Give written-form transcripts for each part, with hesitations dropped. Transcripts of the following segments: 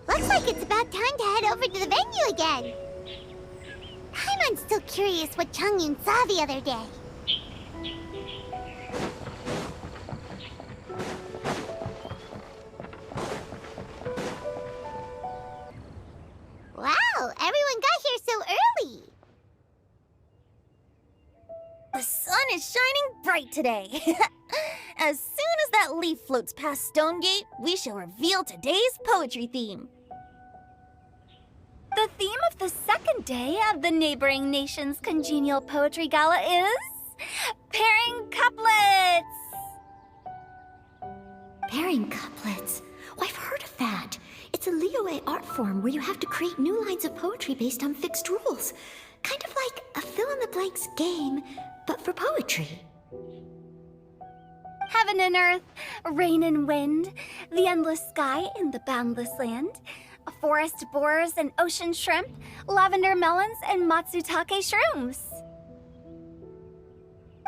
Looks like it's about time to head over to the venue again. I'm still curious what Chongyun saw the other day. Wow, everyone got here so early. The sun is shining bright today. As soon as that leaf floats past Stonegate, we shall reveal today's poetry theme. The theme of the second day of the neighboring nation's Congenial Poetry Gala is... pairing couplets! Pairing couplets? Oh, I've heard of that. It's a Liyue art form where you have to create new lines of poetry based on fixed rules. Kind of like a fill-in-the-blanks game, but for poetry. Heaven and earth, rain and wind, the endless sky and the boundless land, forest borers and ocean shrimp, lavender melons and matsutake shrooms.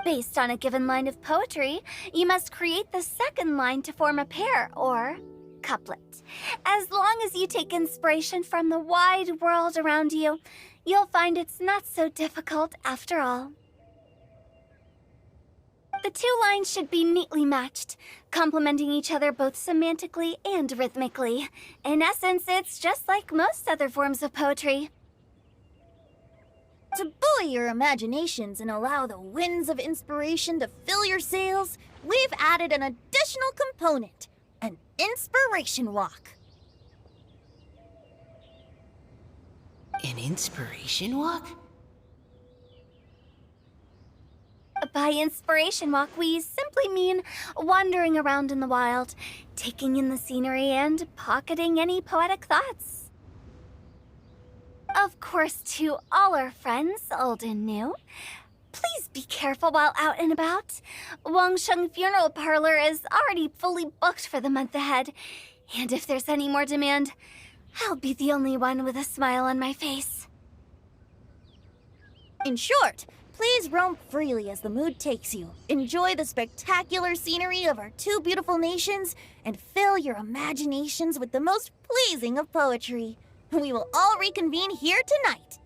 Based on a given line of poetry, you must create the second line to form a pair, or couplet. As long as you take inspiration from the wide world around you, you'll find it's not so difficult after all. The two lines should be neatly matched, complementing each other both semantically and rhythmically. In essence, it's just like most other forms of poetry. To buoy your imaginations and allow the winds of inspiration to fill your sails, we've added an additional component, an inspiration walk. An inspiration walk? By inspiration walk, we simply mean wandering around in the wild, taking in the scenery and pocketing any poetic thoughts. Of course, to all our friends, old and new, please be careful while out and about. Wangsheng Funeral Parlor is already fully booked for the month ahead, and if there's any more demand, I'll be the only one with a smile on my face. In short, please roam freely as the mood takes you. Enjoy the spectacular scenery of our two beautiful nations, and fill your imaginations with the most pleasing of poetry. We will all reconvene here tonight.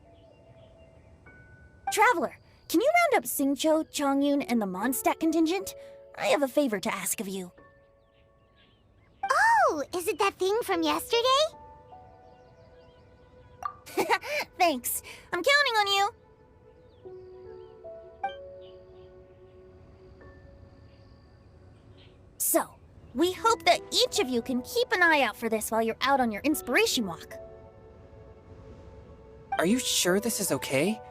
Traveler, can you round up Xingqiu, Chongyun, and the Mondstadt contingent? I have a favor to ask of you. Oh, is it that thing from yesterday? Thanks. I'm counting on you. So, we hope that each of you can keep an eye out for this while you're out on your inspiration walk. Are you sure this is okay?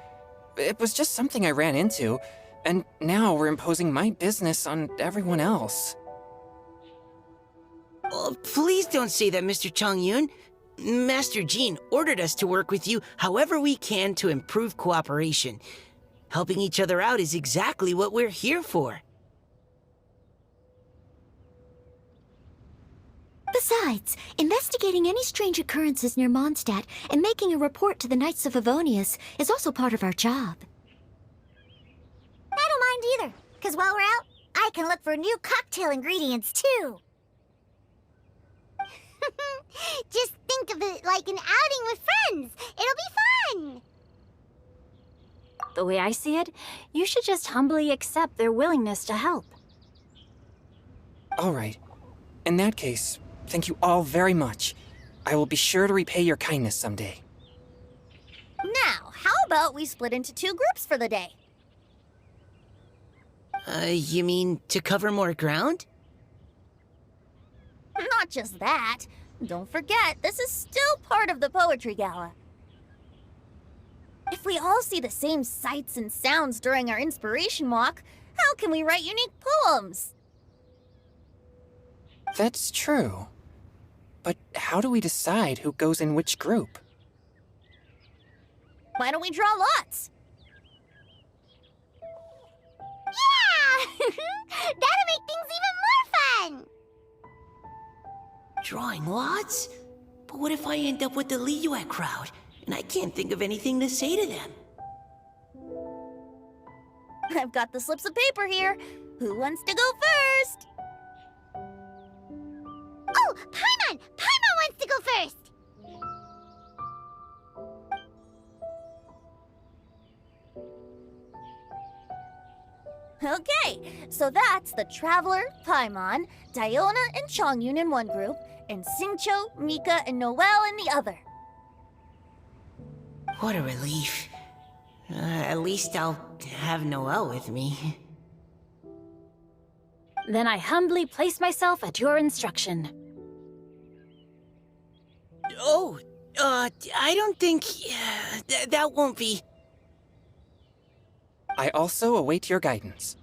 It was just something I ran into, and now we're imposing my business on everyone else. Oh, please don't say that, Mr. Chongyun. Master Jean ordered us to work with you however we can to improve cooperation. Helping each other out is exactly what we're here for. Besides, investigating any strange occurrences near Mondstadt and making a report to the Knights of Favonius is also part of our job. I don't mind either, because while we're out, I can look for new cocktail ingredients too. Just think of it like an outing with friends. It'll be fun. The way I see it, you should just humbly accept their willingness to help. All right. In that case, thank you all very much. I will be sure to repay your kindness someday. Now, how about we split into two groups for the day? You mean to cover more ground? Not just that. Don't forget, this is still part of the Poetry Gala. If we all see the same sights and sounds during our inspiration walk, how can we write unique poems? That's true. But how do we decide who goes in which group? Why don't we draw lots? Yeah! That'll make things even more fun! Drawing lots? But what if I end up with the Liyue crowd, and I can't think of anything to say to them? I've got the slips of paper here. Who wants to go first? Paimon! Paimon wants to go first! Okay, so that's the Traveler, Paimon, Diona, and Chongyun in one group, and Xingqiu, Mika, and Noelle in the other. What a relief. At least I'll have Noelle with me. Then I humbly place myself at your instruction. Oh, I don't think... that won't be... I also await your guidance.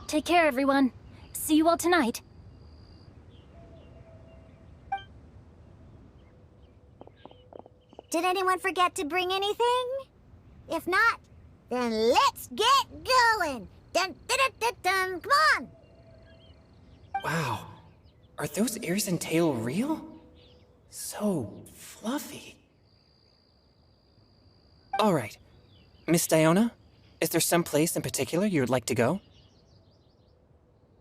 Take care, everyone. See you all tonight. Did anyone forget to bring anything? If not, then let's get going! Dun dun dun dun dun! Come on! Wow. Are those ears and tail real? So fluffy. All right. Miss Diona, is there some place in particular you would like to go?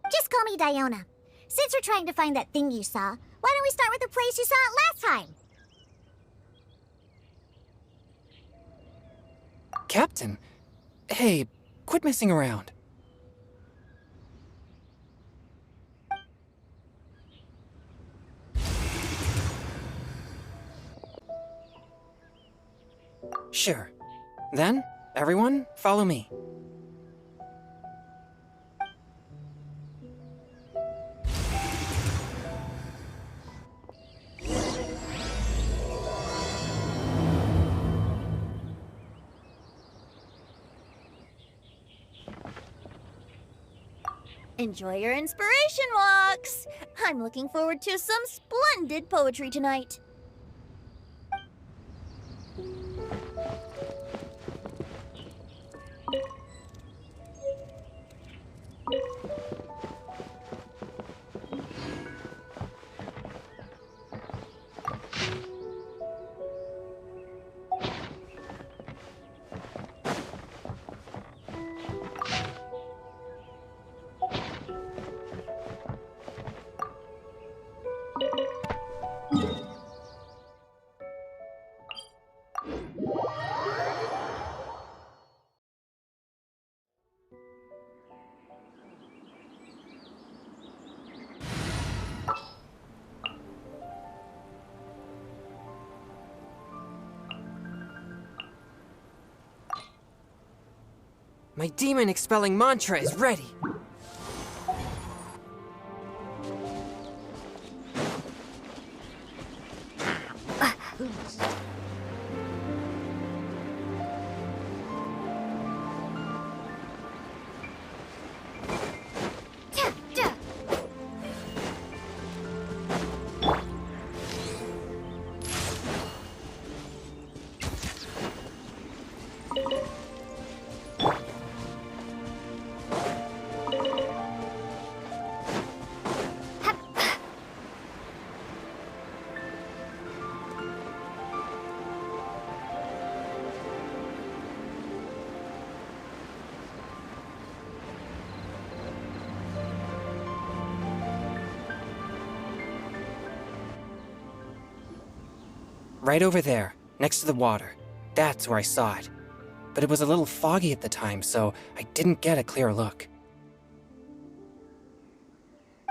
Just call me Diona. Since we're trying to find that thing you saw, why don't we start with the place you saw it last time? Captain? Hey, quit messing around. Sure. Then, everyone, follow me. Enjoy your inspiration walks! I'm looking forward to some splendid poetry tonight. My demon-expelling mantra is ready. Right over there, next to the water. That's where I saw it. But it was a little foggy at the time, so I didn't get a clear look.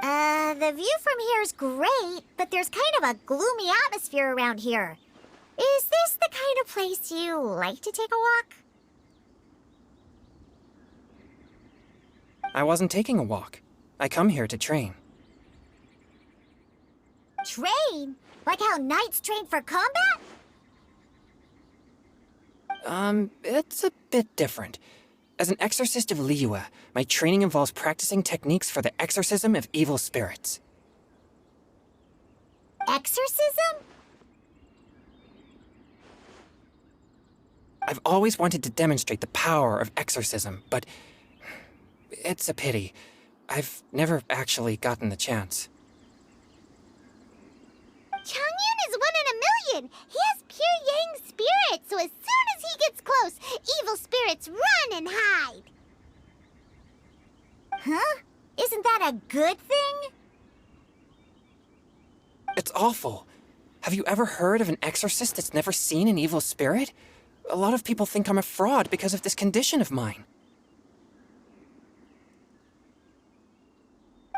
The view from here is great, but there's kind of a gloomy atmosphere around here. Is this the kind of place you like to take a walk? I wasn't taking a walk. I come here to train. Train? Like how knights train for combat? It's a bit different. As an exorcist of Liyue, my training involves practicing techniques for the exorcism of evil spirits. Exorcism? I've always wanted to demonstrate the power of exorcism, but it's a pity. I've never actually gotten the chance. Chongyun is 1 in a million! He has pure yang spirit, so as soon as he gets close, evil spirits run and hide! Huh? Isn't that that a good thing? It's awful. Have you ever heard of an exorcist that's never seen an evil spirit? A lot of people think I'm a fraud because of this condition of mine.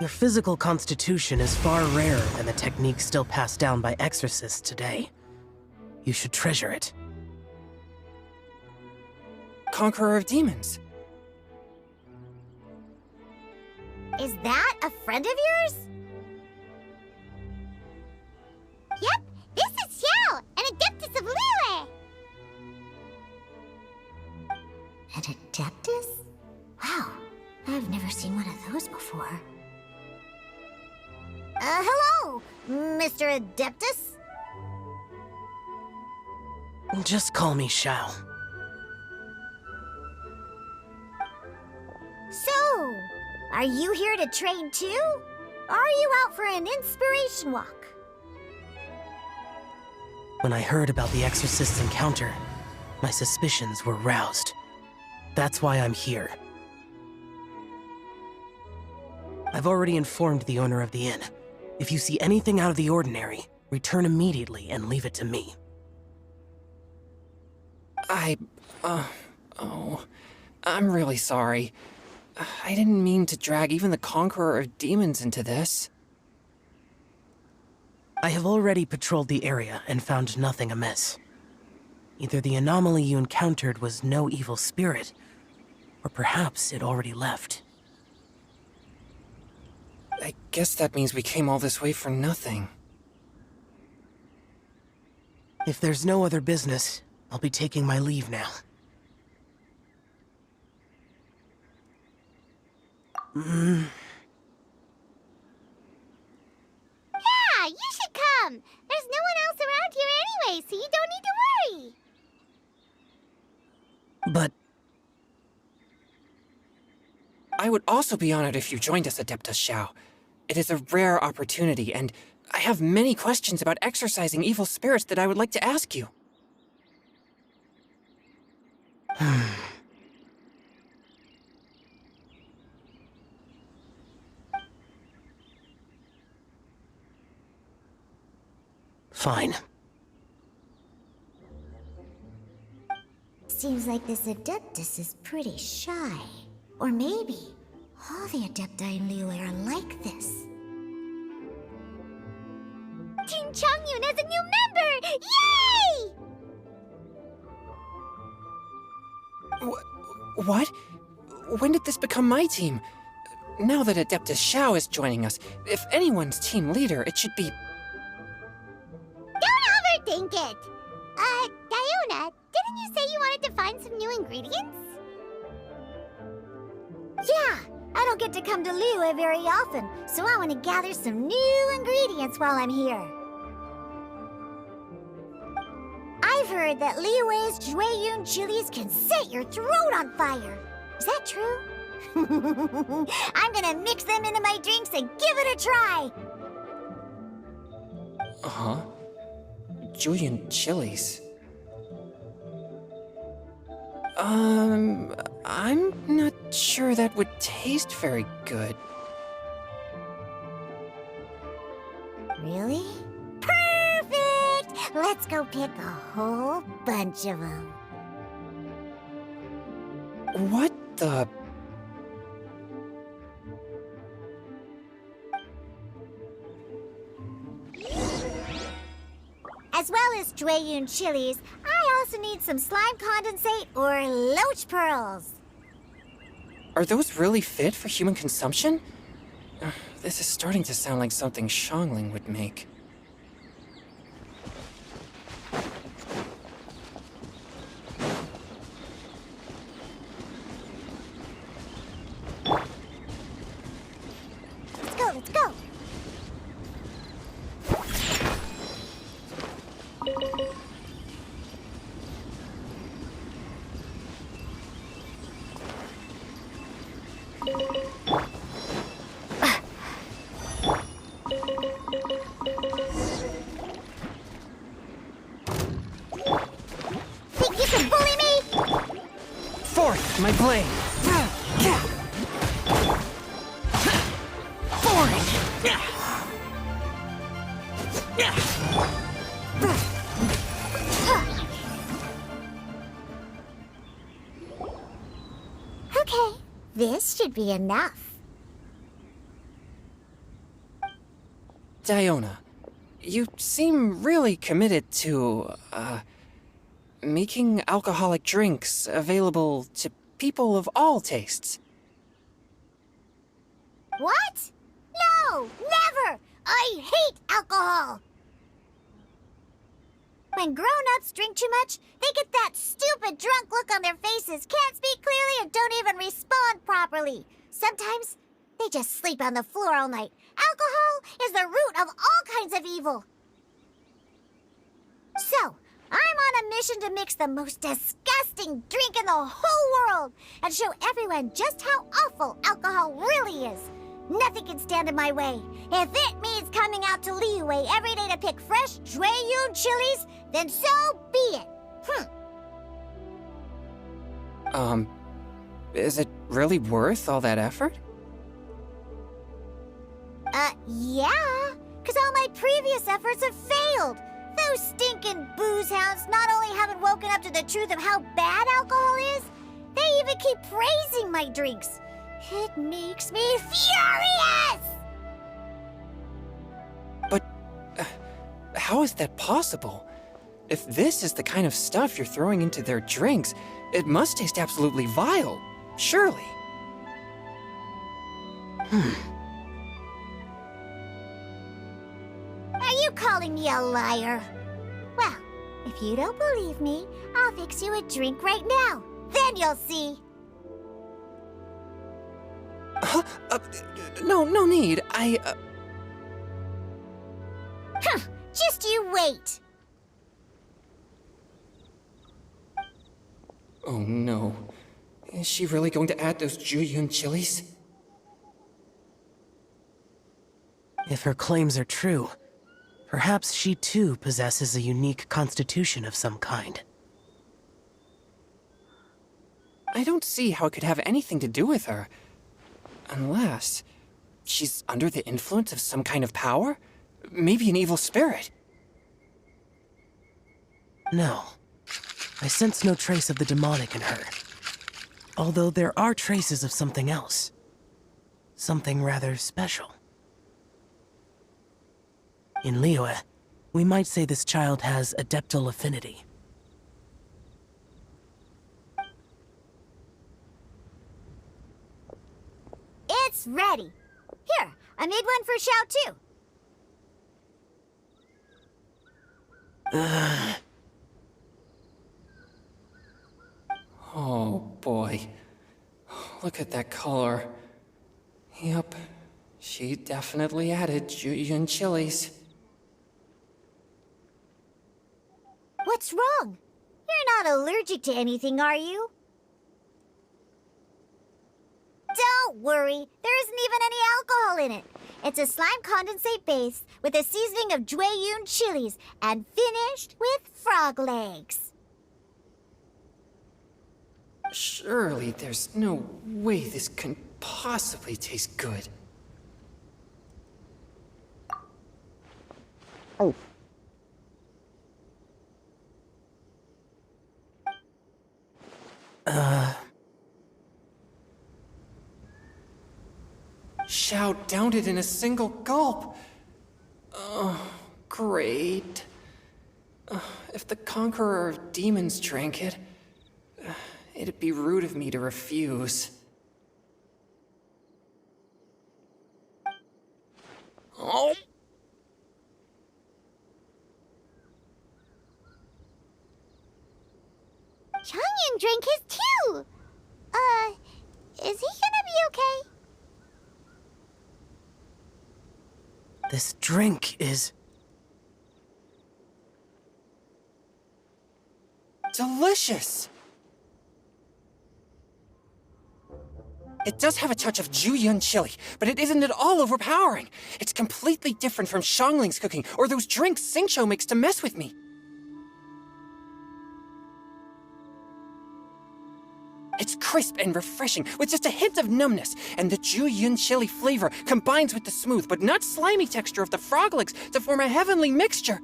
Your physical constitution is far rarer than the techniques still passed down by exorcists today. You should treasure it. Conqueror of demons. Is that a friend of yours? Yep, this is Xiao, an adeptus of Liyue. An adeptus? Wow, I've never seen one of those before. Hello, Mr. Adeptus? Just call me Xiao. So, are you here to train too? Or are you out for an inspiration walk? When I heard about the exorcist's encounter, my suspicions were roused. That's why I'm here. I've already informed the owner of the inn. If you see anything out of the ordinary, return immediately and leave it to me. I'm really sorry. I didn't mean to drag even the Conqueror of Demons into this. I have already patrolled the area and found nothing amiss. Either the anomaly you encountered was no evil spirit, or perhaps it already left. I guess that means we came all this way for nothing. If there's no other business, I'll be taking my leave now. Yeah, you should come. There's no one else around here anyway, so you don't need to worry. But I would also be honored if you joined us, Adeptus Xiao. It is a rare opportunity, and I have many questions about exorcising evil spirits that I would like to ask you. fine. Seems like this Adeptus is pretty shy. Or maybe all the Adepti in Liyue are like this. Team Chongyun has a new member! Yay! What? When did this become my team? Now that Adeptus Xiao is joining us, if anyone's team leader, it should be... Don't overthink it! Diona, didn't you say you wanted to find some new ingredients? Yeah, I don't get to come to Liyue very often, so I want to gather some new ingredients while I'm here. I've heard that Liyue's Jueyun chilies can set your throat on fire. Is that true? I'm gonna mix them into my drinks and give it a try. Uh-huh. Jueyun chilies. I'm not sure that would taste very good. Really? Perfect! Let's go pick a whole bunch of them. What the... As well as Jueyun chilies, I also need some slime condensate or loach pearls. Are those really fit for human consumption? This is starting to sound like something Xiangling would make. Let's go, let's go. Think you can bully me? Forth, my blade! Okay, this should be enough. Diona, you seem really committed to, making alcoholic drinks available to people of all tastes. What? No, never! I hate alcohol! When grown-ups drink too much, they get that stupid drunk look on their faces, can't speak clearly, and don't even respond properly. Sometimes, they just sleep on the floor all night. Alcohol is the root of all kinds of evil. So, I'm on a mission to mix the most disgusting drink in the whole world and show everyone just how awful alcohol really is. Nothing can stand in my way. If it means coming out to Liyue every day to pick fresh Jueyun chilies, then so be it. Is it really worth all that effort? Yeah, because all my previous efforts have failed. Those stinking booze hounds not only haven't woken up to the truth of how bad alcohol is, they even keep praising my drinks. It makes me furious! But how is that possible? If this is the kind of stuff you're throwing into their drinks, it must taste absolutely vile, surely. Are you calling me a liar? Well, if you don't believe me, I'll fix you a drink right now. Then you'll see. No need. Just you wait. Oh no. Is she really going to add those Jueyun chilies? If her claims are true, perhaps she too possesses a unique constitution of some kind. I don't see how it could have anything to do with her. Unless she's under the influence of some kind of power? Maybe an evil spirit. No. I sense no trace of the demonic in her. Although there are traces of something else. Something rather special. In Liyue, we might say this child has adeptal affinity. It's ready. Here, I made one for Xiao too. Oh boy. Look at that color. Yep. She definitely added Jueyun chilies. What's wrong? You're not allergic to anything, are you? Don't worry, there isn't even any alcohol in it. It's a slime condensate base with a seasoning of Jueyun chilies and finished with frog legs. Surely there's no way this can possibly taste good. Oh. Xiao downed it in a single gulp. Oh, great. If the Conqueror of Demons drank it, it'd be rude of me to refuse. Oh! Chongyun drank his too! Is he gonna be okay? This drink is... delicious! It does have a touch of Jueyun chili, but it isn't at all overpowering. It's completely different from Xiangling's cooking or those drinks Xingqiu makes to mess with me. It's crisp and refreshing, with just a hint of numbness, and the Jueyun chili flavor combines with the smooth but not slimy texture of the frog legs to form a heavenly mixture.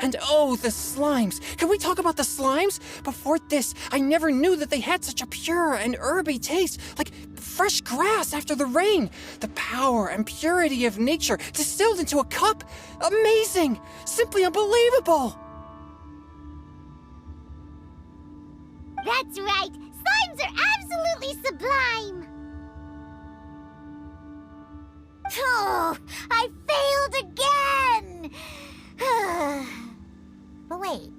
And oh, the slimes! Can we talk about the slimes? Before this, I never knew that they had such a pure and herby taste, like fresh grass after the rain. The power and purity of nature distilled into a cup. Amazing! Simply unbelievable! That's right. Slimes are absolutely sublime. Oh, I failed again! But wait,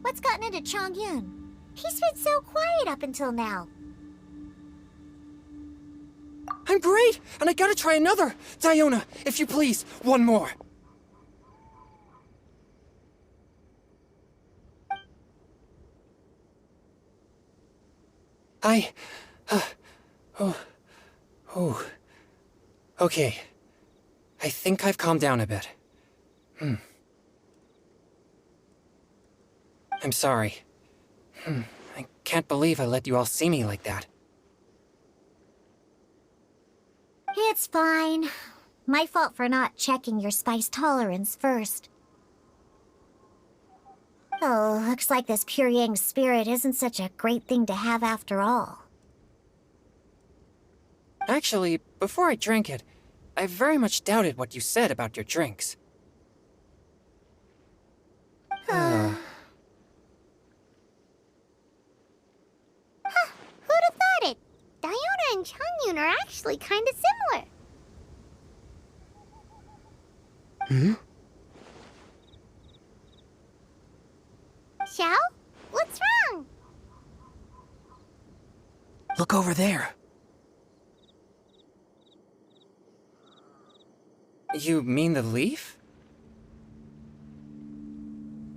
what's gotten into Chongyun? He's been so quiet up until now. I'm great, and I gotta try another. Diona, if you please, one more. Okay. I think I've calmed down a bit. I'm sorry. I can't believe I let you all see me like that. It's fine. My fault for not checking your spice tolerance first. Oh, looks like this pure yang spirit isn't such a great thing to have after all. Actually, before I drank it, I very much doubted what you said about your drinks. Who'd have thought it? Diona and Chongyun are actually kind of similar. Xiao? What's wrong? Look over there. You mean the leaf?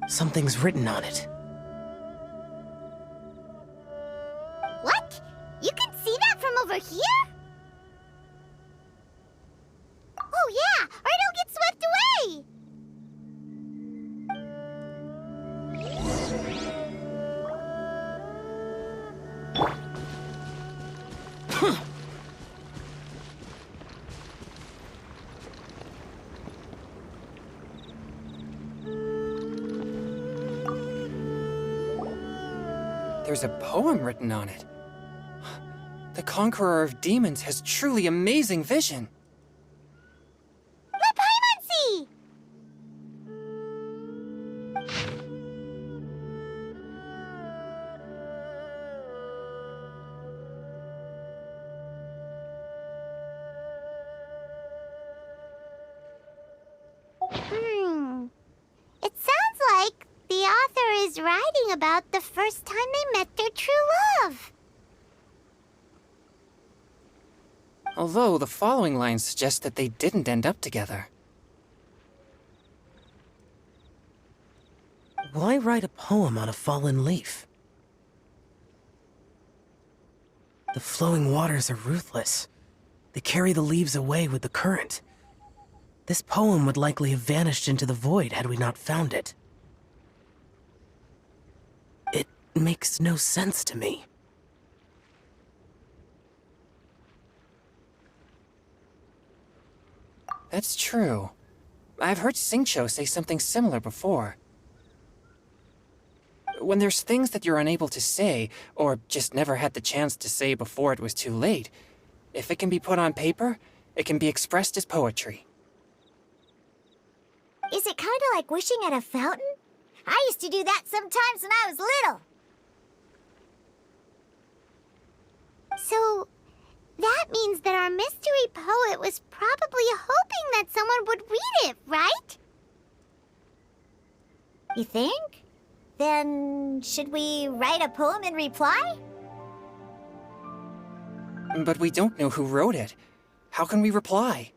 Something's written on it. What? You can see that from over here? Oh yeah, or it'll get swept away! There's a poem written on it. The Conqueror of Demons has truly amazing vision. Let Paimon see! It sounds like the author is writing about the first time they met their true love. Although the following lines suggest that they didn't end up together. Why write a poem on a fallen leaf? The flowing waters are ruthless. They carry the leaves away with the current. This poem would likely have vanished into the void had we not found it. It makes no sense to me. That's true. I've heard Xingqiu say something similar before. When there's things that you're unable to say, or just never had the chance to say before it was too late, if it can be put on paper, it can be expressed as poetry. Is it kind of like wishing at a fountain? I used to do that sometimes when I was little. So, that means that our mystery poet was probably hoping that someone would read it, right? You think? Then, should we write a poem in reply? But we don't know who wrote it. How can we reply?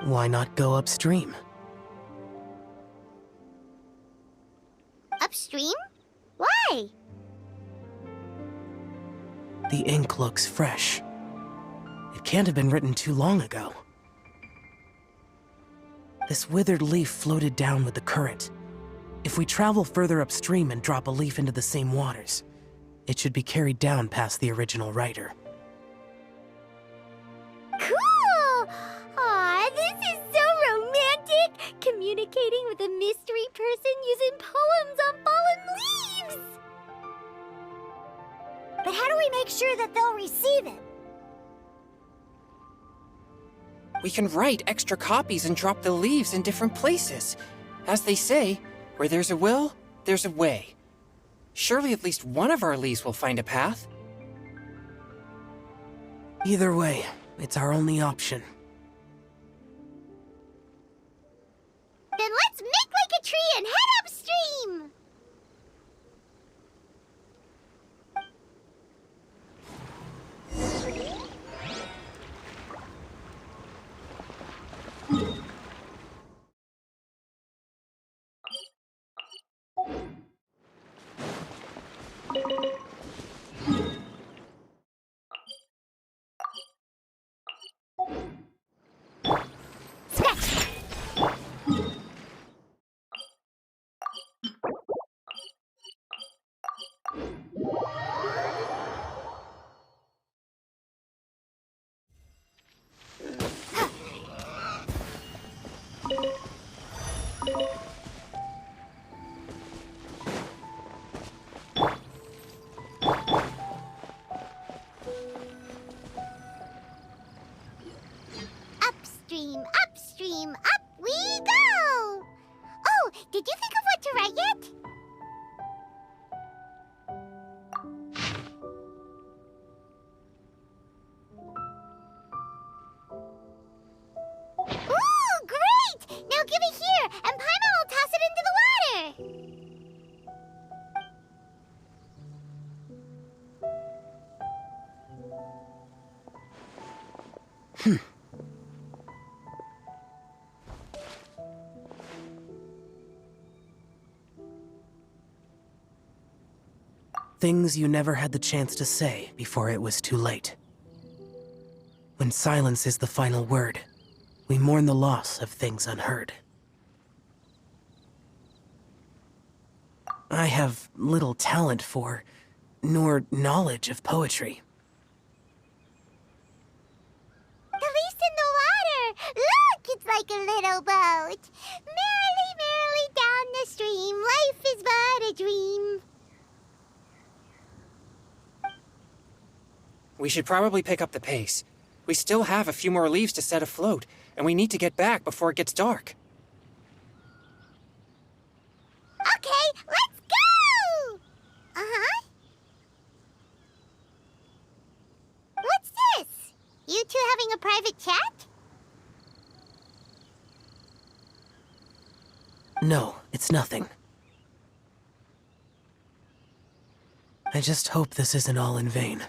Why not go upstream? Upstream? Why? The ink looks fresh. It can't have been written too long ago. This withered leaf floated down with the current. If we travel further upstream and drop a leaf into the same waters, it should be carried down past the original writer. Cool! Aw, this is so romantic! a mystery person using poems on fallen leaves! But how do we make sure that they'll receive it? We can write extra copies and drop the leaves in different places. As they say, where there's a will, there's a way. Surely at least one of our leaves will find a path. Either way, it's our only option. Then let's make like a tree and head upstream! Upstream, upstream, up we go! Oh, did you think of what to write yet? Ooh, great! Now give it here, and Paimon will toss it into the water! Things you never had the chance to say before it was too late. When silence is the final word, we mourn the loss of things unheard. I have little talent for, nor knowledge of poetry. The leaf's in the water! Look, it's like a little boat! Merrily, merrily down the stream, life is but a dream. We should probably pick up the pace. We still have a few more leaves to set afloat, and we need to get back before it gets dark. Okay, let's go! Uh-huh. What's this? You two having a private chat? No, it's nothing. I just hope this isn't all in vain.